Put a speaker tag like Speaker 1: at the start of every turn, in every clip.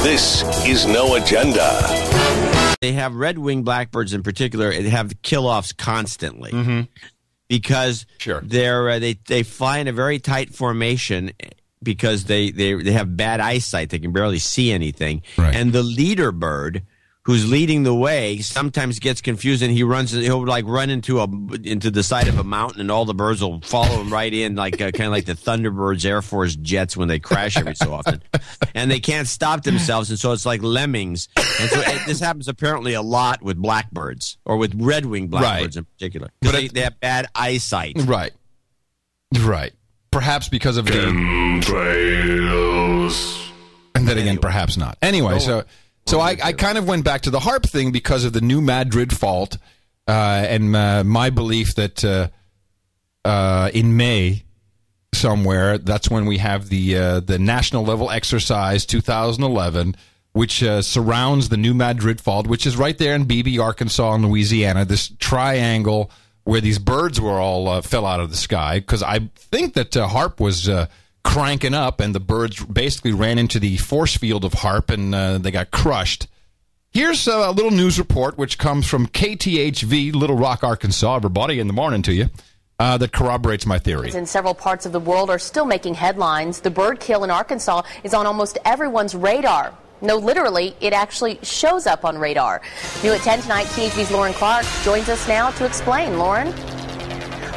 Speaker 1: This is No Agenda.
Speaker 2: They have red-winged blackbirds in particular. They have kill-offs constantly because they fly in a very tight formation because they have bad eyesight. They can barely see anything. Right. And the leader bird, who's leading the way, sometimes gets confused and he'll like run into the side of a mountain, and all the birds will follow him right in, like kind of like the Thunderbirds Air Force jets when they crash every so often, and they can't stop themselves, and so it's like lemmings. And so this happens apparently a lot with blackbirds, or with red-winged blackbirds in particular, because they have bad eyesight.
Speaker 3: Right. Perhaps because of the and then again, perhaps not. Anyway, So I kind of went back to the harp thing because of the New Madrid fault and my belief that in May somewhere, that's when we have the national level exercise 2011, which surrounds the New Madrid fault, which is right there in Beebe, Arkansas, and Louisiana, this triangle where these birds were all fell out of the sky, because I think that harp was cranking up, and the birds basically ran into the force field of harp, and they got crushed. Here's a little news report, which comes from KTHV, Little Rock, Arkansas. Everybody, in the morning to you. That corroborates my theory.
Speaker 4: In several parts of the world are still making headlines. The bird kill in Arkansas is on almost everyone's radar. No, literally, it actually shows up on radar. New at 10 tonight, KTHV's Lauren Clark joins us now to explain. Lauren?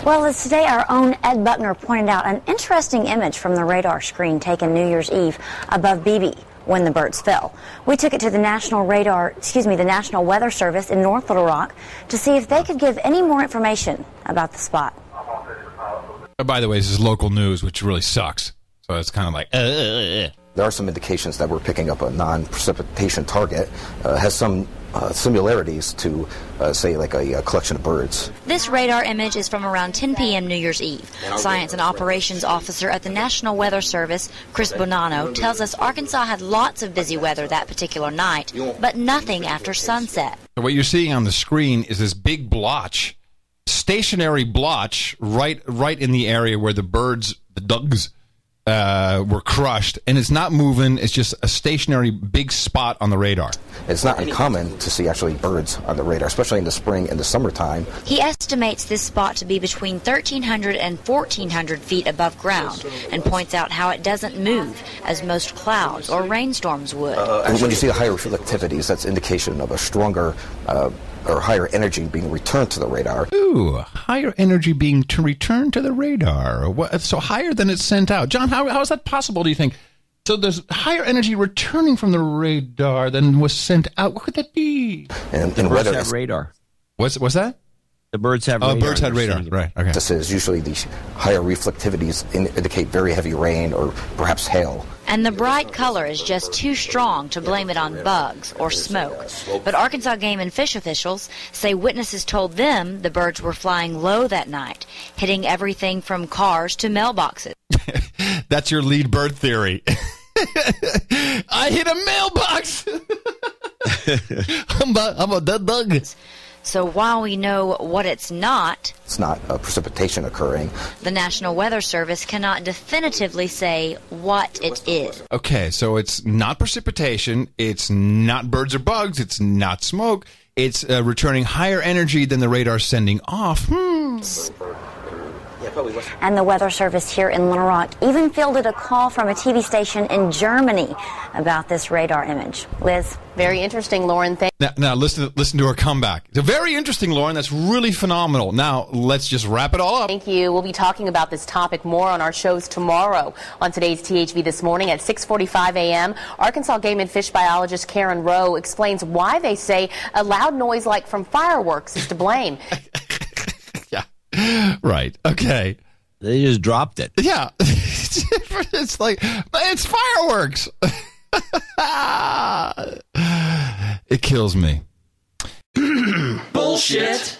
Speaker 5: Well, as today our own Ed Buckner pointed out, an interesting image from the radar screen taken New Year's Eve above Beebe when the birds fell. We took it to the National Weather Service in North Little Rock to see if they could give any more information about the spot.
Speaker 3: By the way, this is local news, which really sucks. So it's kind of like,
Speaker 6: There are some indications that we're picking up a non-precipitation target. Has some similarities to, say, like a collection of birds.
Speaker 7: This radar image is from around 10 p.m. New Year's Eve. Science and Operations Officer at the National Weather Service, Chris Bonanno, tells us Arkansas had lots of busy weather that particular night, but nothing after sunset.
Speaker 3: So what you're seeing on the screen is this big blotch, stationary blotch, right in the area where the birds, the dugs, were crushed, and it's not moving. It's just a stationary big spot on the radar.
Speaker 6: It's not uncommon to see actually birds on the radar, especially in the spring and the summertime.
Speaker 7: He estimates this spot to be between 1,300 and 1,400 feet above ground, and points out how it doesn't move as most clouds or rainstorms would.
Speaker 6: And when you see the higher reflectivities, that's indication of a stronger or higher energy being returned to the radar.
Speaker 3: Ooh, higher energy being returned to the radar. So higher than it's sent out. John, how is that possible, do you think? So there's higher energy returning from the radar than was sent out. What could that be?
Speaker 6: And
Speaker 2: the birds have radar.
Speaker 3: What's that?
Speaker 2: The birds have radar.
Speaker 3: Oh, birds had radar. Right, okay.
Speaker 6: This is usually the higher reflectivities indicate very heavy rain or perhaps hail.
Speaker 7: And the bright color is just too strong to blame it on bugs or smoke. But Arkansas Game and Fish officials say witnesses told them the birds were flying low that night, hitting everything from cars to mailboxes.
Speaker 3: That's your lead bird theory. I hit a mailbox. I'm a dead bug.
Speaker 7: So while we know what it's not
Speaker 6: precipitation occurring,
Speaker 7: the National Weather Service cannot definitively say what it is.
Speaker 3: Okay, so it's not precipitation, it's not birds or bugs, it's not smoke, it's returning higher energy than the radar's sending off.
Speaker 5: And the Weather Service here in Little Rock even fielded a call from a TV station in Germany about this radar image. Liz?
Speaker 4: Very interesting, Lauren.
Speaker 3: Now listen to her comeback. It's very interesting, Lauren. That's really phenomenal. Now, let's just wrap it all up.
Speaker 4: Thank you. We'll be talking about this topic more on our shows tomorrow. On today's THV This Morning at 6:45 a.m., Arkansas Game and Fish biologist Karen Rowe explains why they say a loud noise like from fireworks is to blame.
Speaker 3: Right. Okay.
Speaker 2: They just dropped it.
Speaker 3: Yeah. It's like, it's fireworks. It kills me.
Speaker 8: Bullshit.